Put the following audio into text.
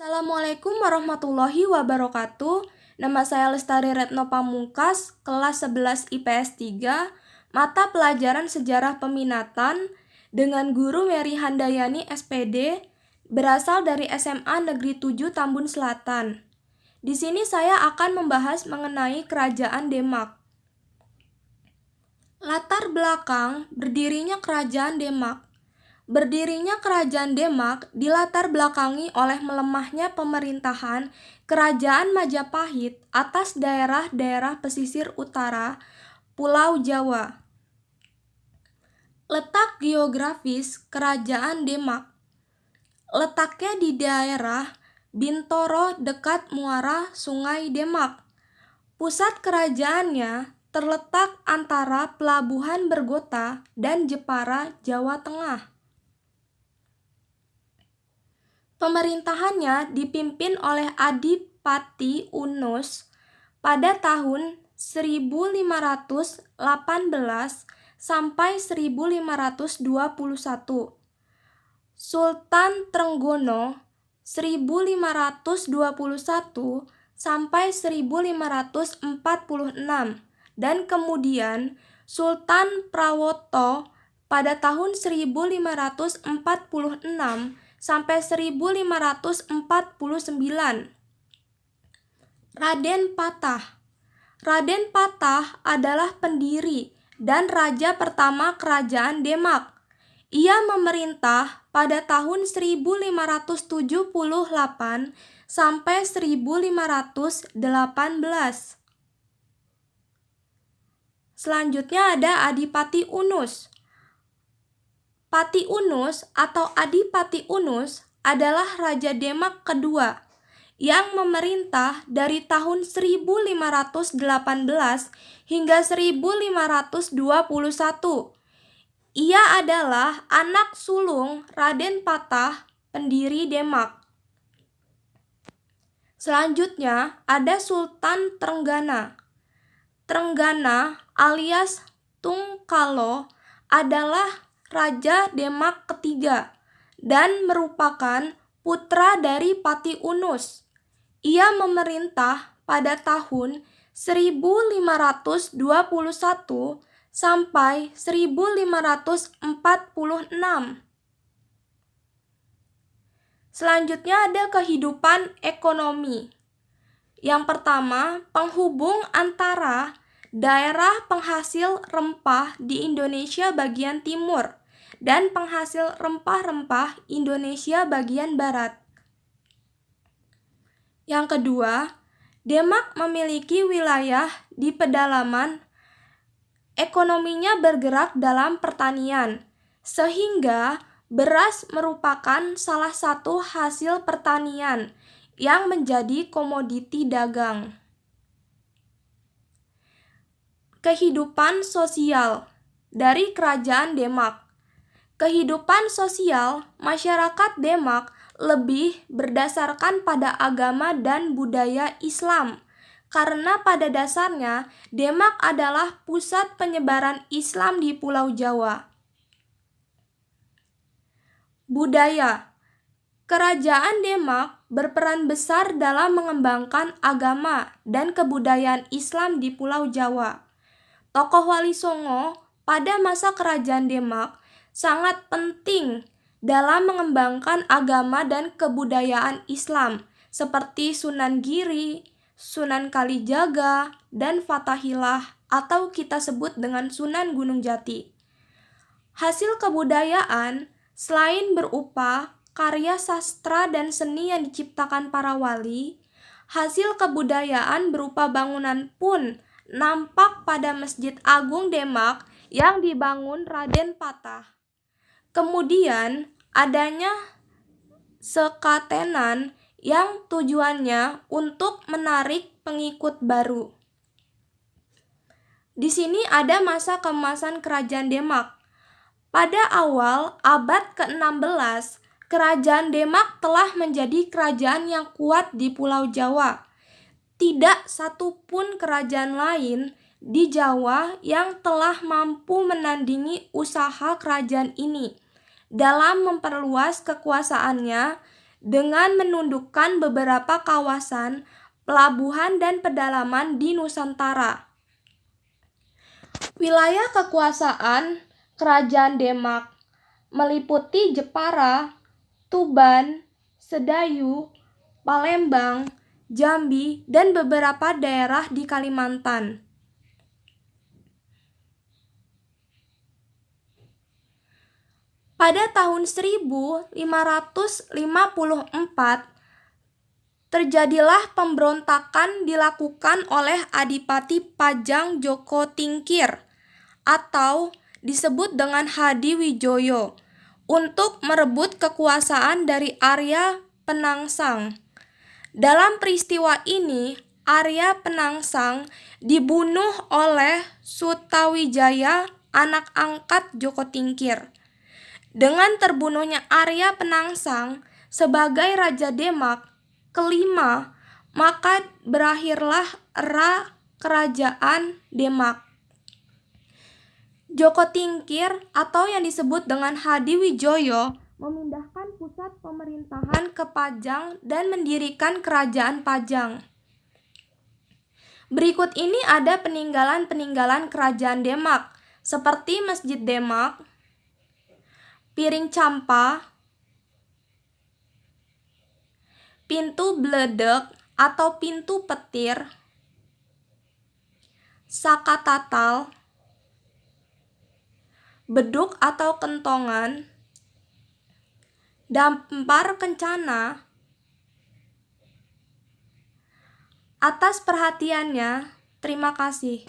Assalamualaikum warahmatullahi wabarakatuh. Nama saya Lestari Retno Pamungkas, kelas 11 IPS 3, mata pelajaran Sejarah Peminatan, dengan Guru Mary Handayani SPD, berasal dari SMA Negeri 7 Tambun Selatan. Di sini saya akan membahas mengenai Kerajaan Demak. Latar belakang berdirinya Kerajaan Demak. Berdirinya Kerajaan Demak dilatar belakangi oleh melemahnya pemerintahan Kerajaan Majapahit atas daerah-daerah pesisir utara Pulau Jawa. Letak geografis Kerajaan Demak. Letaknya di daerah Bintoro dekat muara Sungai Demak. Pusat kerajaannya terletak antara Pelabuhan Bergota dan Jepara, Jawa Tengah. Pemerintahannya dipimpin oleh Adipati Unus pada tahun 1518 sampai 1521. Sultan Trenggono 1521 sampai 1546 dan kemudian Sultan Prawoto pada tahun 1546 sampai 1549. Raden Patah. Raden Patah adalah pendiri dan raja pertama Kerajaan Demak. Ia memerintah pada tahun 1578 sampai 1518. Selanjutnya ada Adipati Unus. Pati Unus atau Adipati Unus adalah Raja Demak kedua yang memerintah dari tahun 1518 hingga 1521. Ia adalah anak sulung Raden Patah, pendiri Demak. Selanjutnya ada Sultan Trenggana. Trenggana alias Tungkalo adalah Raja Demak ketiga dan merupakan putra dari Pati Unus. Ia memerintah pada tahun 1521 sampai 1546. Selanjutnya ada kehidupan ekonomi. Yang pertama, penghubung antara daerah penghasil rempah di Indonesia bagian timur dan penghasil rempah-rempah Indonesia bagian barat. Yang kedua, Demak memiliki wilayah di pedalaman. Ekonominya bergerak dalam pertanian, sehingga beras merupakan salah satu hasil pertanian yang menjadi komoditi dagang. Kehidupan sosial dari Kerajaan Demak. Kehidupan sosial masyarakat Demak lebih berdasarkan pada agama dan budaya Islam, karena pada dasarnya Demak adalah pusat penyebaran Islam di Pulau Jawa. Budaya. Kerajaan Demak berperan besar dalam mengembangkan agama dan kebudayaan Islam di Pulau Jawa. Tokoh Wali Songo pada masa Kerajaan Demak sangat penting dalam mengembangkan agama dan kebudayaan Islam seperti Sunan Giri, Sunan Kalijaga, dan Fathahillah atau kita sebut dengan Sunan Gunung Jati. Hasil kebudayaan selain berupa karya sastra dan seni yang diciptakan para wali, hasil kebudayaan berupa bangunan pun nampak pada Masjid Agung Demak yang dibangun Raden Patah. Kemudian adanya sekatenan yang tujuannya untuk menarik pengikut baru. Di sini ada masa keemasan Kerajaan Demak. Pada awal abad ke-16, Kerajaan Demak telah menjadi kerajaan yang kuat di Pulau Jawa. Tidak satu pun kerajaan lain di Jawa yang telah mampu menandingi usaha kerajaan ini dalam memperluas kekuasaannya dengan menundukkan beberapa kawasan, pelabuhan, dan pedalaman di Nusantara. Wilayah kekuasaan Kerajaan Demak meliputi Jepara, Tuban, Sedayu, Palembang, Jambi, dan beberapa daerah di Kalimantan. Pada tahun 1554, terjadilah pemberontakan dilakukan oleh Adipati Pajang Joko Tingkir atau disebut dengan Hadi Wijoyo untuk merebut kekuasaan dari Arya Penangsang. Dalam peristiwa ini, Arya Penangsang dibunuh oleh Sutawijaya, anak angkat Joko Tingkir. Dengan terbunuhnya Arya Penangsang sebagai Raja Demak kelima, maka berakhirlah era Kerajaan Demak. Joko Tingkir atau yang disebut dengan Hadi Wijoyo memindahkan pusat pemerintahan ke Pajang dan mendirikan Kerajaan Pajang. Berikut ini ada peninggalan-peninggalan Kerajaan Demak seperti Masjid Demak, Piring Campa, Pintu Bledek atau Pintu Petir, Saka Tatal, Beduk atau Kentongan, Dampar Kencana. Atas perhatiannya, terima kasih.